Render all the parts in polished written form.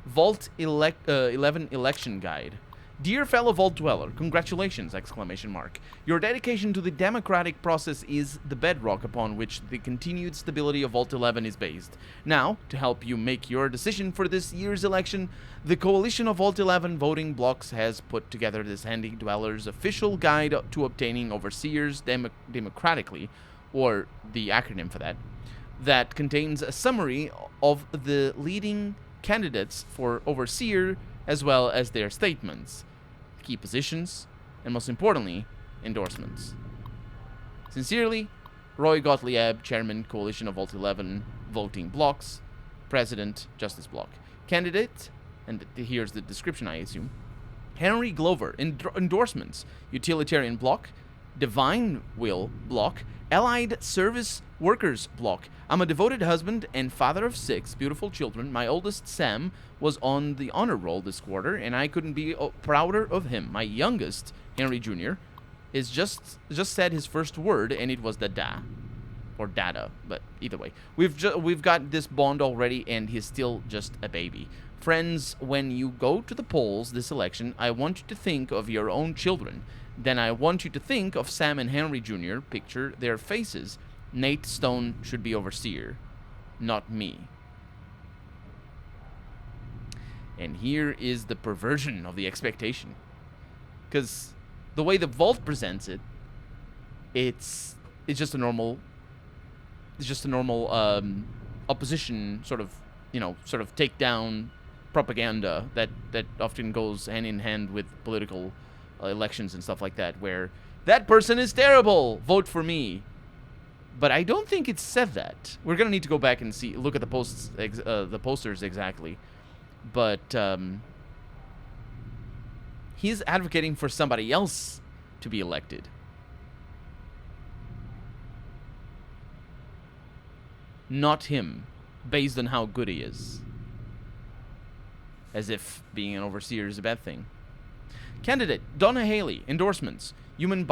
Vault 11 election guide. Dear fellow Vault Dweller, congratulations! Exclamation mark. Your dedication to the democratic process is the bedrock upon which the continued stability of Vault 11 is based. Now, to help you make your decision for this year's election, the Coalition of Vault 11 voting blocks has put together this handy dweller's official guide to obtaining overseers democratically, or the acronym for that contains a summary of the leading candidates for overseer as well as their statements, key positions, and most importantly, endorsements. Sincerely, Roy Gottlieb, Chairman, Coalition of Vault 11 Voting Blocks, President, Justice Block. Candidate, and here's the description I assume, Henry Glover, endorsements, Utilitarian Block, Divine Will Block, Allied Service Workers Block. I'm a devoted husband and father of 6 beautiful children. My oldest, Sam, was on the honor roll this quarter, and I couldn't be prouder of him. My youngest, Henry Jr., is just said his first word, and it was dada, or dada, but either way. We've got this bond already, and he's still just a baby. Friends, when you go to the polls this election, I want you to think of your own children. Then I want you to think of Sam and Henry Jr., picture their faces. Nate Stone should be overseer, not me. And here is the perversion of the expectation. Because the way the Vault presents it, it's just a normal opposition sort of takedown propaganda that often goes hand in hand with political elections and stuff like that, where that person is terrible, vote for me. But I don't think it said that. We're gonna need to go back and look at the posters exactly. But he's advocating for somebody else to be elected. Not him, based on how good he is. As if being an overseer is a bad thing. Candidate Donna Haley, endorsements. Human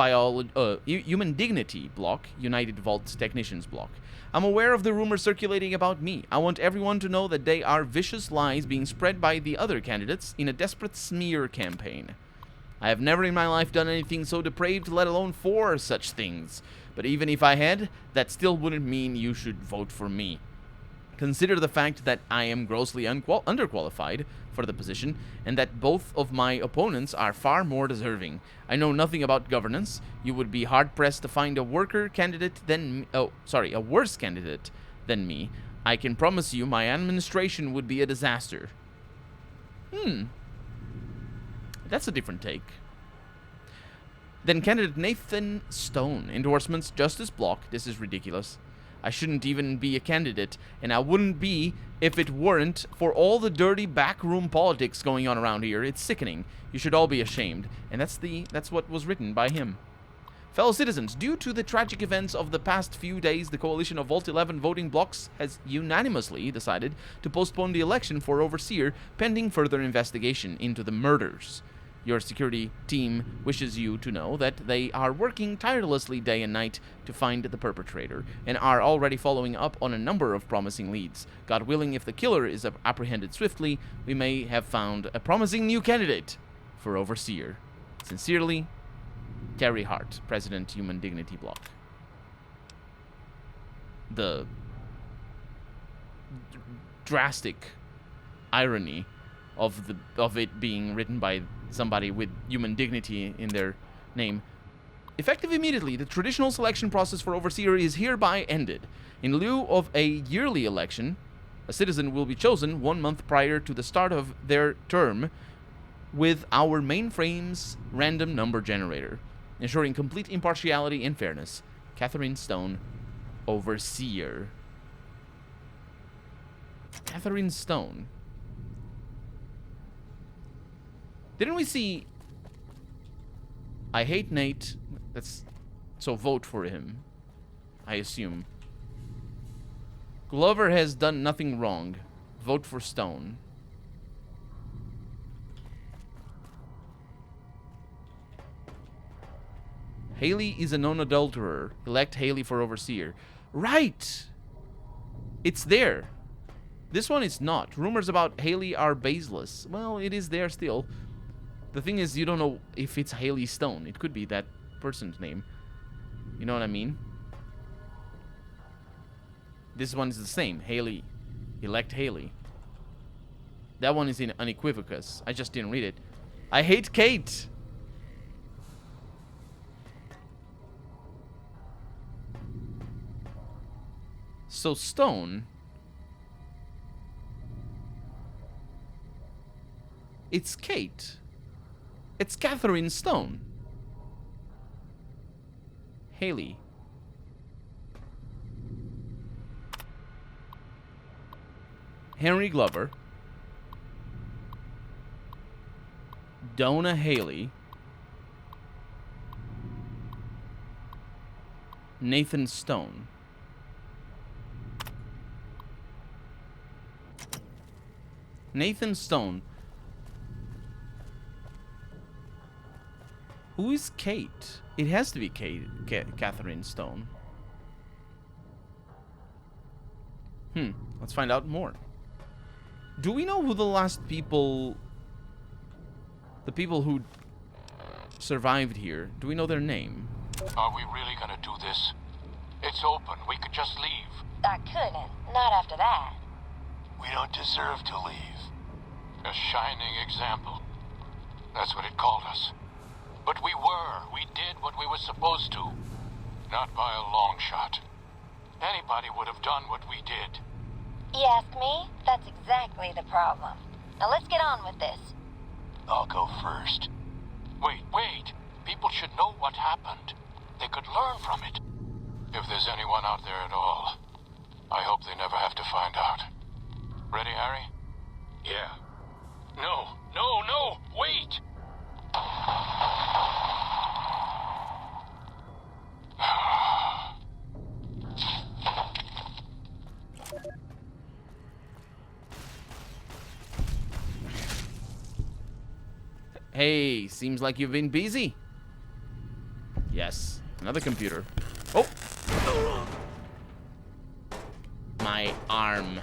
Dignity Block, United Vault Technicians Block. I'm aware of the rumors circulating about me. I want everyone to know that they are vicious lies being spread by the other candidates in a desperate smear campaign. I have never in my life done anything so depraved, let alone 4 such things. But even if I had, that still wouldn't mean you should vote for me. Consider the fact that I am grossly underqualified for the position, and that both of my opponents are far more deserving. I know nothing about governance. You would be hard-pressed to find a worse candidate than me. I can promise you my administration would be a disaster. That's a different take. Then candidate Nathan Stone, endorsements, Justice Block. This is ridiculous. I shouldn't even be a candidate, and I wouldn't be if it weren't for all the dirty backroom politics going on around here. It's sickening. You should all be ashamed. And that's what was written by him. Fellow citizens, due to the tragic events of the past few days, the Coalition of Vault 11 voting blocks has unanimously decided to postpone the election for overseer pending further investigation into the murders. Your security team wishes you to know that they are working tirelessly day and night to find the perpetrator, and are already following up on a number of promising leads. God willing, if the killer is apprehended swiftly, we may have found a promising new candidate for overseer. Sincerely, Terry Hart, President, Human Dignity Block. The drastic irony of it being written by somebody with human dignity in their name. Effective immediately, the traditional selection process for overseer is hereby ended. In lieu of a yearly election, a citizen will be chosen 1 month prior to the start of their term with our mainframe's random number generator, ensuring complete impartiality and fairness. Catherine Stone, overseer. Catherine Stone. Didn't we see... I hate Nate. So vote for him, I assume. Glover has done nothing wrong. Vote for Stone. Haley is a non-adulterer. Elect Haley for overseer. Right! It's there. This one is not. Rumors about Haley are baseless. Well, it is there still. The thing is, you don't know if it's Haley Stone. It could be that person's name. You know what I mean? This one is the same. Haley. Elect Haley. That one is in unequivocus. I just didn't read it. I hate Kate! So Stone... It's Kate. It's Catherine Stone. Haley. Henry Glover. Donna Haley. Nathan Stone. Nathan Stone. Who is Kate? It has to be Catherine Stone. Let's find out more. Do we know who the last people... The people who survived here, do we know their name? Are we really gonna do this? It's open. We could just leave. I couldn't. Not after that. We don't deserve to leave. A shining example. That's what it called us. But we were. We did what we were supposed to. Not by a long shot. Anybody would have done what we did. You ask me? That's exactly the problem. Now let's get on with this. I'll go first. Wait. People should know what happened. They could learn from it. If there's anyone out there at all, I hope they never have to find out. Ready, Harry? Yeah. No, wait! Hey, seems like you've been busy. Yes, another computer. Oh! My arm.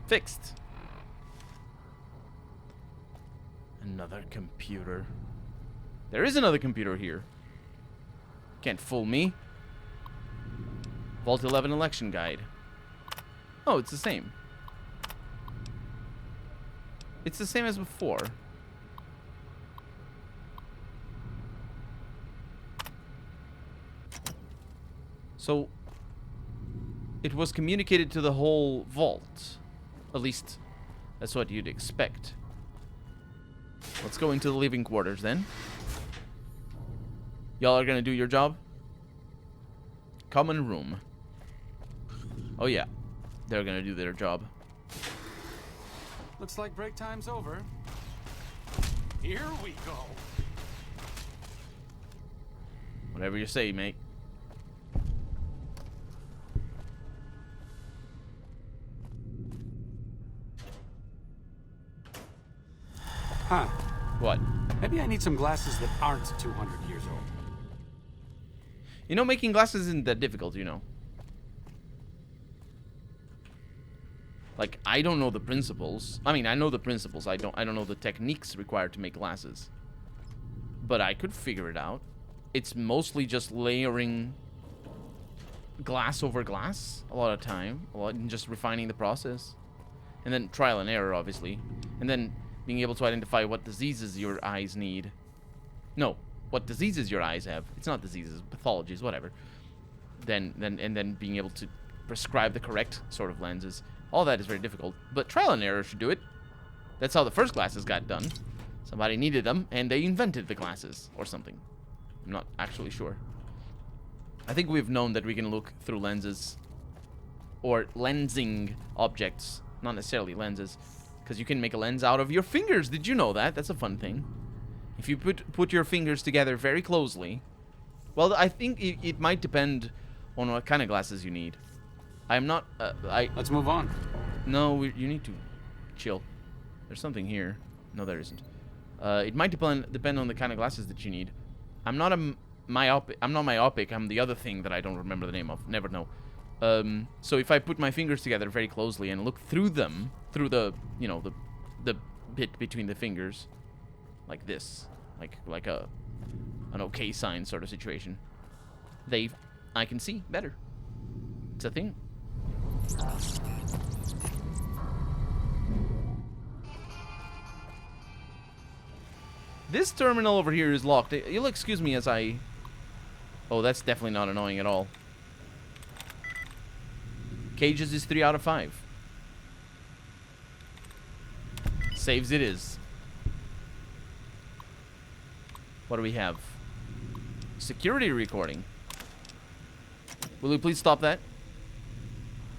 Fixed. Another computer. There is another computer here. Can't fool me. Vault 11 election guide. Oh, it's the same. It's the same as before. So, it was communicated to the whole vault. At least, that's what you'd expect. Let's go into the living quarters then. Y'all are gonna do your job? Common room. Oh yeah, they're gonna do their job. Looks like break time's over. Here we go. Whatever you say, mate. Huh. What? Maybe I need some glasses that aren't 200 years old. You know, making glasses isn't that difficult, you know. Like, I don't know the principles. I mean, I know the principles. I don't know the techniques required to make glasses. But I could figure it out. It's mostly just layering glass over glass a lot of time. And just refining the process. And then trial and error, obviously. And then being able to identify what diseases your eyes need. No, what diseases your eyes have. It's not diseases, pathologies, whatever. Then being able to prescribe the correct sort of lenses. All that is very difficult, but trial and error should do it. That's how the first glasses got done. Somebody needed them, and they invented the glasses, or something. I'm not actually sure. I think we've known that we can look through lenses, or lensing objects, not necessarily lenses, because you can make a lens out of your fingers. Did you know that? That's a fun thing. If you put your fingers together very closely, well, I think it might depend on what kind of glasses you need. I'm not, Let's move on. No, you need to chill. There's something here. No, there isn't. It might depend on the kind of glasses that you need. I'm not a myopic. I'm not myopic. I'm the other thing that I don't remember the name of. Never know. So if I put my fingers together very closely and look through them, through the, you know, the bit between the fingers, like this, like an okay sign sort of situation, I can see better. It's a thing. This terminal over here is locked. You'll excuse me as I... Oh, that's definitely not annoying at all. Cages is 3 out of 5. Saves it is. What do we have? Security recording. Will you please stop that?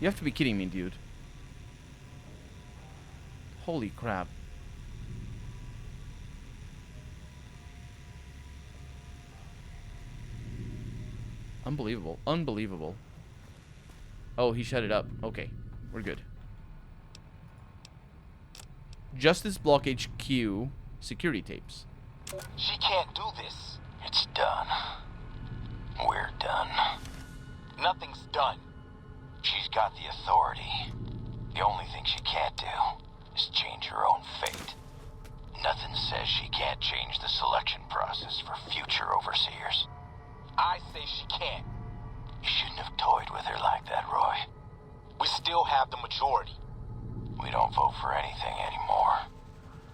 You have to be kidding me, dude. Holy crap. Unbelievable. Unbelievable. Oh, he shut it up. Okay. We're good. Justice Block HQ security tapes. She can't do this. It's done. We're done. Nothing's done. She's got the authority. The only thing she can't do is change her own fate. Nothing says she can't change the selection process for future overseers. I say she can't. You shouldn't have toyed with her like that, Roy. We still have the majority. We don't vote for anything anymore.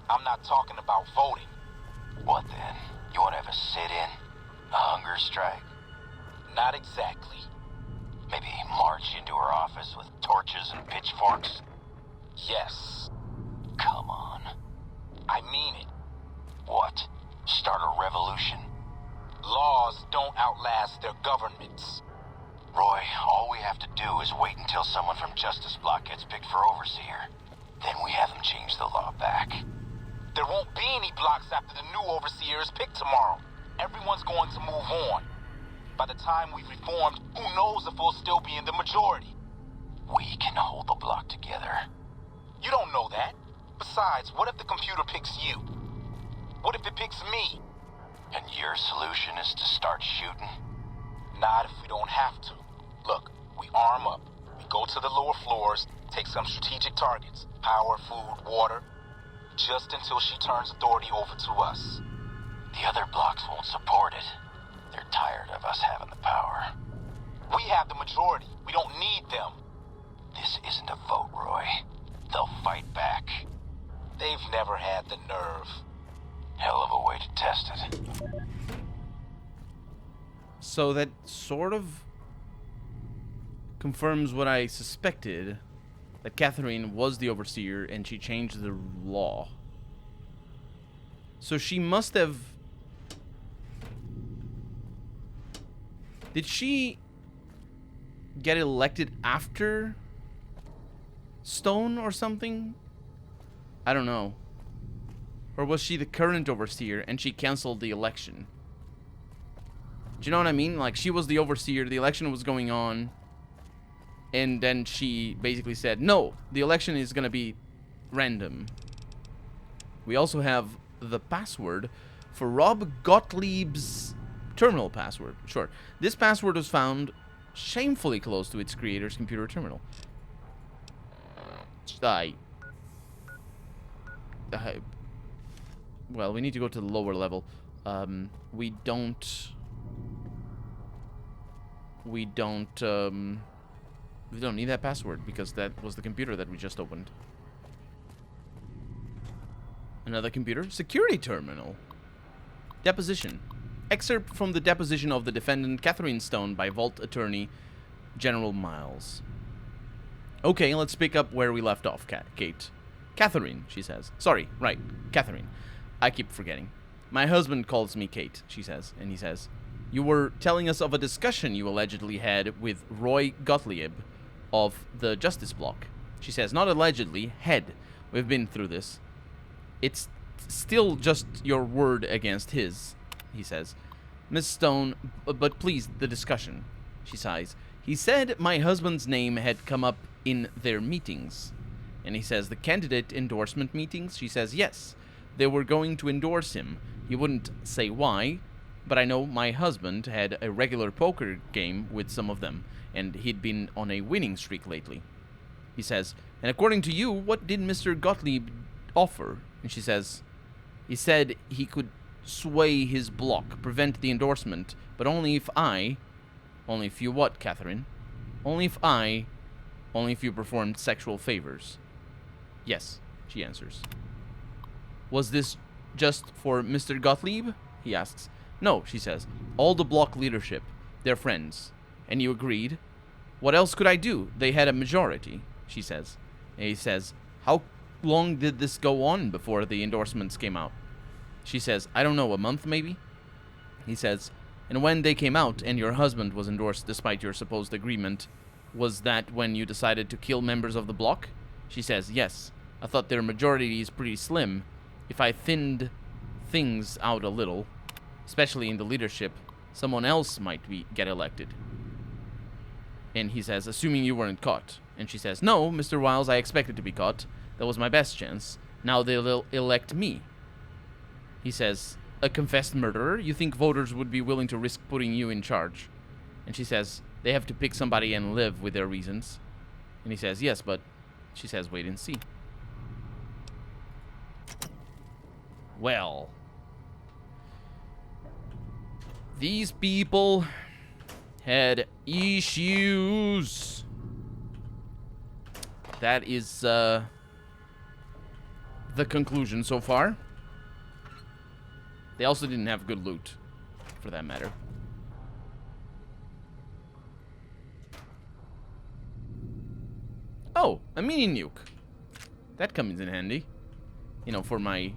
I'm not talking about voting. What then? You want to have a sit-in? A hunger strike? Not exactly. Maybe march into her office with torches and pitchforks? Yes. Come on. I mean it. What? Start a revolution? Laws don't outlast their governments. Roy, all we have to do is wait until someone from Justice Block gets picked for overseer. Then we have them change the law back. There won't be any blocks after the new overseer is picked tomorrow. Everyone's going to move on. By the time we've reformed, who knows if we'll still be in the majority? We can hold the block together. You don't know that. Besides, what if the computer picks you? What if it picks me? And your solution is to start shooting? Not if we don't have to. Look, we arm up. We go to the lower floors, take some strategic targets. Power, food, water. Just until she turns authority over to us. The other blocks won't support it. They're tired of us having the power. We have the majority. We don't need them. This isn't a vote, Roy. They'll fight back. They've never had the nerve. Hell of a way to test it. So that sort of confirms what I suspected, that Catherine was the overseer and she changed the law. So she must have... Did she get elected after Stone or something? I don't know. Or was she the current overseer and she canceled the election? Do you know what I mean? Like, she was the overseer, the election was going on, and then she basically said, no, the election is going to be random. We also have the password for Rob Gottlieb's terminal password. Sure. This password was found shamefully close to its creator's computer terminal. Well, we need to go to the lower level. We don't need that password because that was the computer that we just opened. Another computer. Security terminal. Deposition. Excerpt from the deposition of the defendant Catherine Stone by Vault Attorney General Miles. Okay, let's pick up where we left off, Kate. Catherine, she says. Sorry, right, Catherine. I keep forgetting. My husband calls me Kate, she says, and he says, you were telling us of a discussion you allegedly had with Roy Gottlieb of the Justice Block. She says, not allegedly, had. We've been through this. It's still just your word against his, he says. Miss Stone, but please, the discussion, she sighs. He said my husband's name had come up in their meetings. And he says, the candidate endorsement meetings? She says, yes. They were going to endorse him. He wouldn't say why. but I know my husband had a regular poker game with some of them, and he'd been on a winning streak lately. He says, and according to you, what did Mr. Gottlieb offer? And she says, he said he could sway his block, prevent the endorsement, but only if you what, Catherine? Only if you performed sexual favors. Yes, she answers. Was this just for Mr. Gottlieb? He asks. No, she says. All the block leadership. They're friends. And you agreed? What else could I do? They had a majority, she says. And he says, how long did this go on before the endorsements came out? She says, I don't know, a month maybe? He says, and when they came out and your husband was endorsed despite your supposed agreement, was that when you decided to kill members of the bloc? She says, yes. I thought their majority is pretty slim. If I thinned things out a little, especially in the leadership, someone else might get elected. And he says, assuming you weren't caught. And she says, no, Mr. Wiles, I expected to be caught. That was my best chance. Now they'll elect me. He says, a confessed murderer? You think voters would be willing to risk putting you in charge? And she says, they have to pick somebody and live with their reasons. And he says, yes, but she says, wait and see. Well, these people had issues. That is the conclusion so far. They also didn't have good loot, for that matter. Oh, a mini nuke. That comes in handy. You know, for my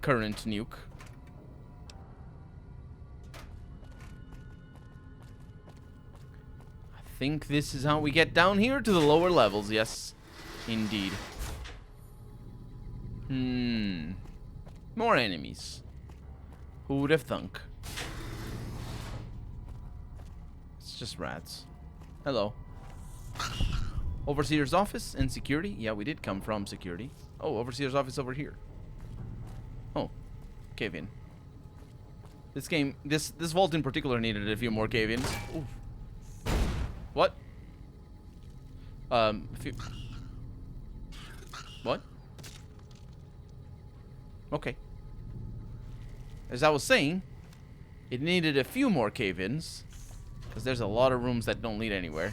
current nuke. I think this is how we get down here to the lower levels. Yes, indeed. More enemies. Who would have thunk? It's just rats. Hello. Overseer's office and security? Yeah, we did come from security. Oh, Overseer's office over here. Oh, cave-in. This game, this vault in particular needed a few more cave-ins. What? What? Okay. As I was saying, it needed a few more cave-ins, because there's a lot of rooms that don't lead anywhere.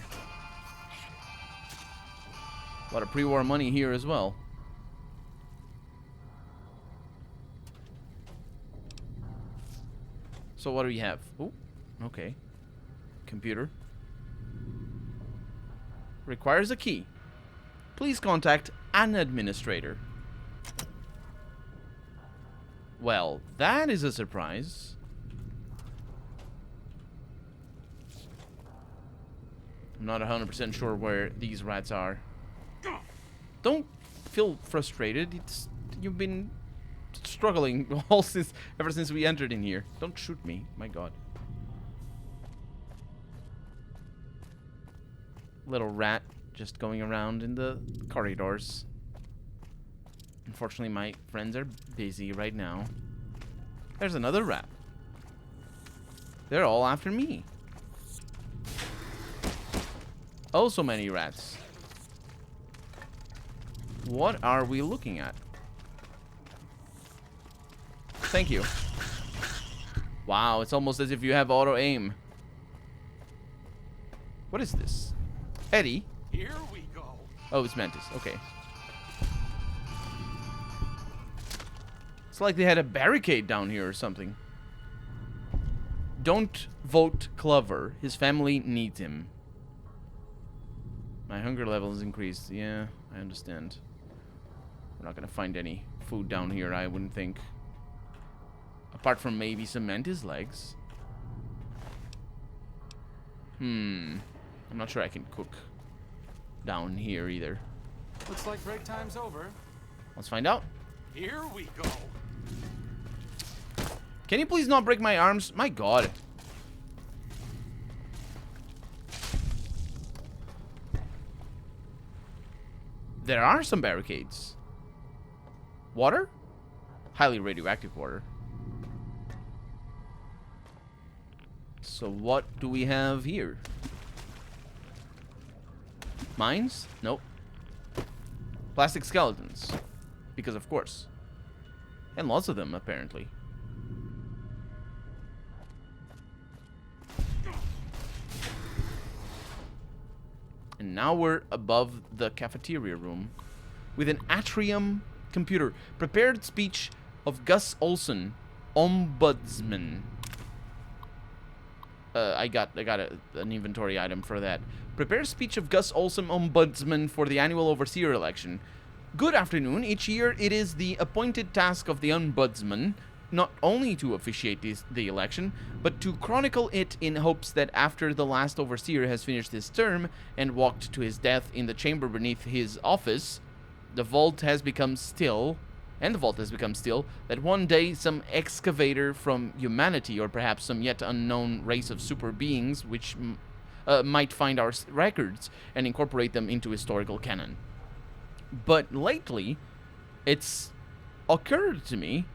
A lot of pre-war money here as well. So what do we have? Oh, okay. Computer. Requires a key. Please contact an administrator. Well, that is a surprise. I'm not 100% sure where these rats are. Don't feel frustrated. You've been struggling ever since we entered in here. Don't shoot me, my god. Little rat just going around in the corridors. Unfortunately, my friends are busy right now. There's another rat. They're all after me. Oh, so many rats. What are we looking at? Thank you. Wow, it's almost as if you have auto aim. What is this? Eddie? Here we go. Oh, it's Mantis. Okay. It's like they had a barricade down here or something. Don't vote Clover. His family needs him. My hunger level is increased. Yeah, I understand. We're not gonna find any food down here, I wouldn't think. Apart from maybe some Mantis legs. I'm not sure I can cook down here either. Looks like break time's over. Let's find out. Here we go. Can you please not break my arms? My god. There are some barricades. Water? Highly radioactive water. So what do we have here? Mines? Nope. Plastic skeletons. Because of course. And lots of them, apparently. And now we're above the cafeteria room with an atrium computer. Prepared speech of Gus Olson, ombudsman. I got an inventory item for that. Prepare speech of Gus Olson, ombudsman, for the annual overseer election. Good afternoon. Each year it is the appointed task of the ombudsman not only to officiate the election, but to chronicle it in hopes that after the last overseer has finished his term and walked to his death in the chamber beneath his office, the vault has become still, that one day some excavator from humanity, or perhaps some yet unknown race of super beings, which might find our records and incorporate them into historical canon. But lately, it's occurred to me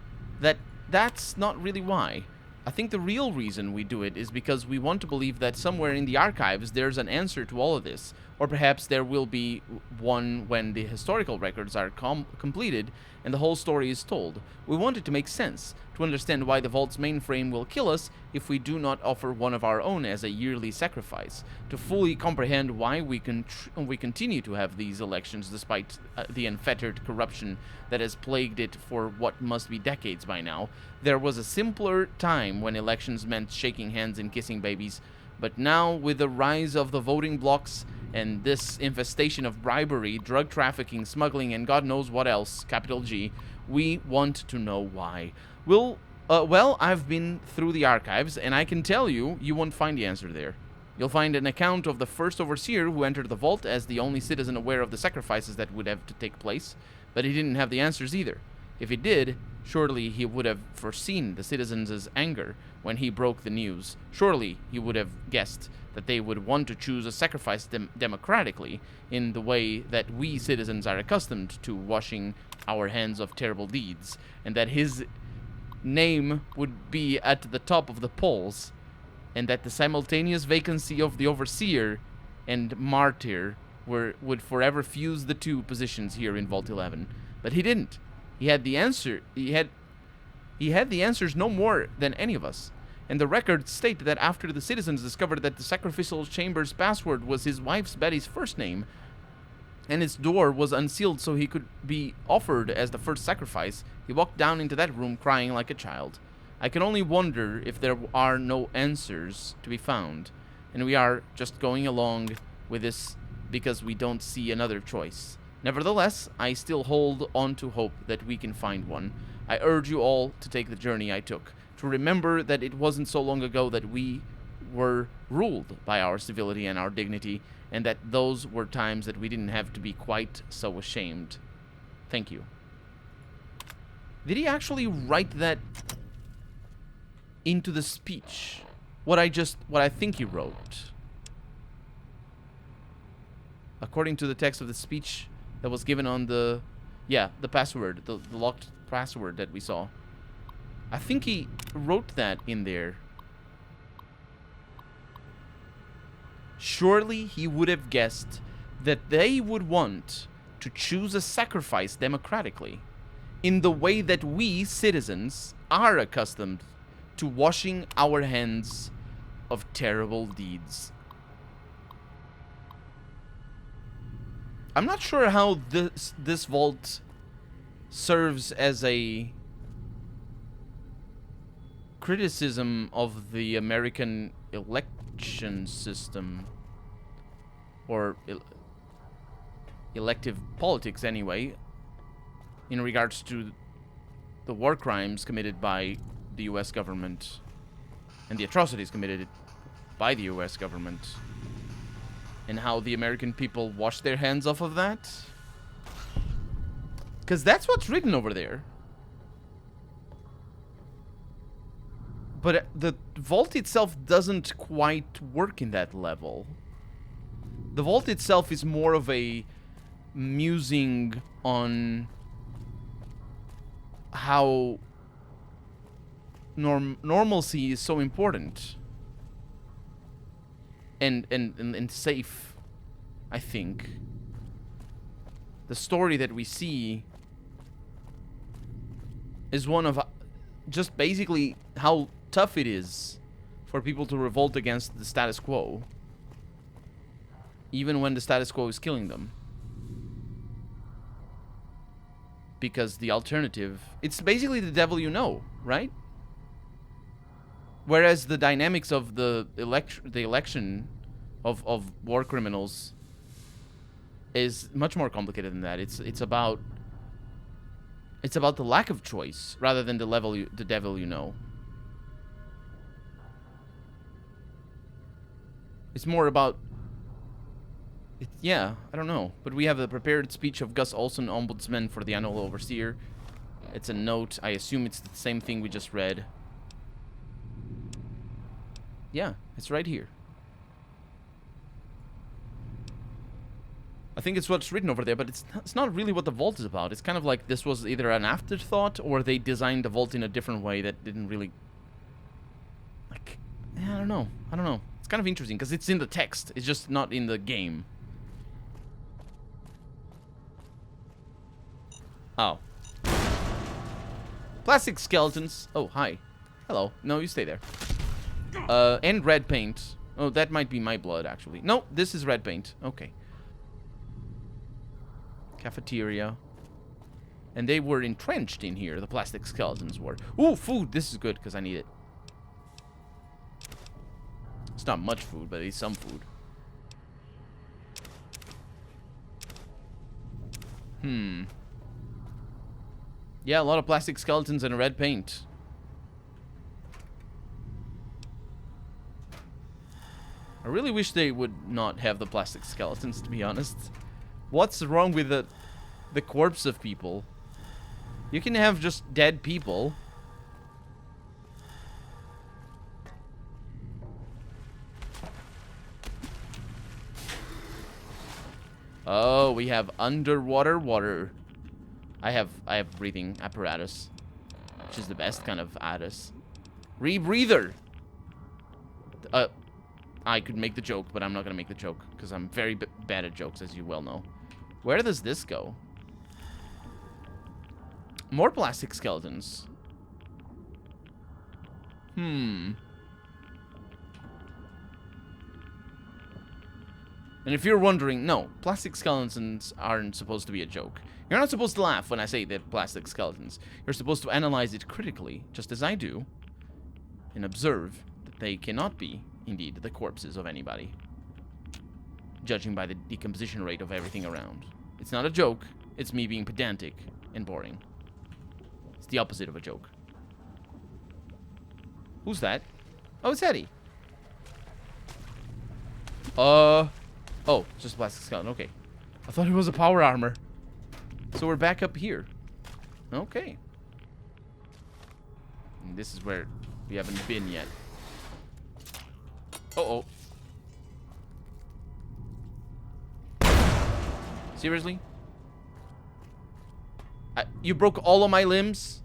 that that's not really why. I think the real reason we do it is because we want to believe that somewhere in the archives there's an answer to all of this. Or perhaps there will be one when the historical records are completed and the whole story is told. We want it to make sense, to understand why the vault's mainframe will kill us if we do not offer one of our own as a yearly sacrifice, to fully comprehend why we continue to have these elections despite the unfettered corruption that has plagued it for what must be decades by now. There was a simpler time when elections meant shaking hands and kissing babies, but now with the rise of the voting blocks and this infestation of bribery, drug trafficking, smuggling, and God knows what else, capital G, we want to know why. Well, I've been through the archives, and I can tell you, you won't find the answer there. You'll find an account of the first overseer who entered the vault as the only citizen aware of the sacrifices that would have to take place, but he didn't have the answers either. If he did, surely he would have foreseen the citizens' anger when he broke the news. Surely he would have guessed that they would want to choose a sacrifice democratically in the way that we citizens are accustomed to washing our hands of terrible deeds, and that his name would be at the top of the polls, and that the simultaneous vacancy of the overseer and martyr would forever fuse the two positions here in Vault 11. But he didn't. He had the answer. He had the answers no more than any of us. And the records state that after the citizens discovered that the sacrificial chamber's password was his wife's Betty's first name, and its door was unsealed so he could be offered as the first sacrifice, he walked down into that room crying like a child. I can only wonder if there are no answers to be found, and we are just going along with this because we don't see another choice. Nevertheless, I still hold on to hope that we can find one. I urge you all to take the journey I took, to remember that it wasn't so long ago that we were ruled by our civility and our dignity, and that those were times that we didn't have to be quite so ashamed. Thank you. Did he actually write that into the speech? What I think he wrote. According to the text of the speech that was given on the password, the locked password that we saw. I think he wrote that in there. Surely he would have guessed that they would want to choose a sacrifice democratically, in the way that we citizens are accustomed to washing our hands of terrible deeds. I'm not sure how this vault serves as a criticism of the American election system, or elective politics anyway, in regards to the war crimes committed by the US government and the atrocities committed by the US government, and how the American people wash their hands off of that. Because that's what's written over there. But the vault itself doesn't quite work in that level. The vault itself is more of a musing on how normalcy is so important. and safe, I think. The story that we see is one of just basically how tough it is for people to revolt against the status quo, even when the status quo is killing them. Because the alternative, it's basically the devil you know, right? Whereas the dynamics of the election of war criminals is much more complicated than that. It's about the lack of choice rather than the devil you know. It's more about yeah, I don't know. But we have the prepared speech of Gus Olson, ombudsman for the annual overseer. It's a note. I assume it's the same thing we just read. Yeah, it's right here. I think it's what's written over there, but it's not really what the vault is about. It's kind of like this was either an afterthought or they designed the vault in a different way that didn't really... Like, yeah, I don't know. It's kind of interesting because it's in the text. It's just not in the game. Oh. Plastic skeletons. Oh, hi. Hello. No, you stay there. And red paint. Oh, that might be my blood, actually. No, this is red paint. Okay. Cafeteria. And they were entrenched in here, the plastic skeletons were. Ooh, food. This is good, because I need it. It's not much food, but it's some food. Yeah, a lot of plastic skeletons and red paint. I really wish they would not have the plastic skeletons, to be honest. What's wrong with the corpse of people? You can have just dead people. Oh, we have underwater water. I have breathing apparatus, which is the best kind of apparatus. Rebreather. I could make the joke, but I'm not gonna make the joke because I'm very bad at jokes, as you well know. Where does this go? More plastic skeletons. And if you're wondering, no, plastic skeletons aren't supposed to be a joke. You're not supposed to laugh when I say they're plastic skeletons. You're supposed to analyze it critically, just as I do, and observe that they cannot be, indeed, the corpses of anybody, judging by the decomposition rate of everything around. It's not a joke. It's me being pedantic and boring. It's the opposite of a joke. Who's that? Oh, it's Eddie. Oh, it's just a plastic skeleton. Okay. I thought it was a power armor. So we're back up here. Okay. And this is where we haven't been yet. Uh-oh. Seriously? You broke all of my limbs?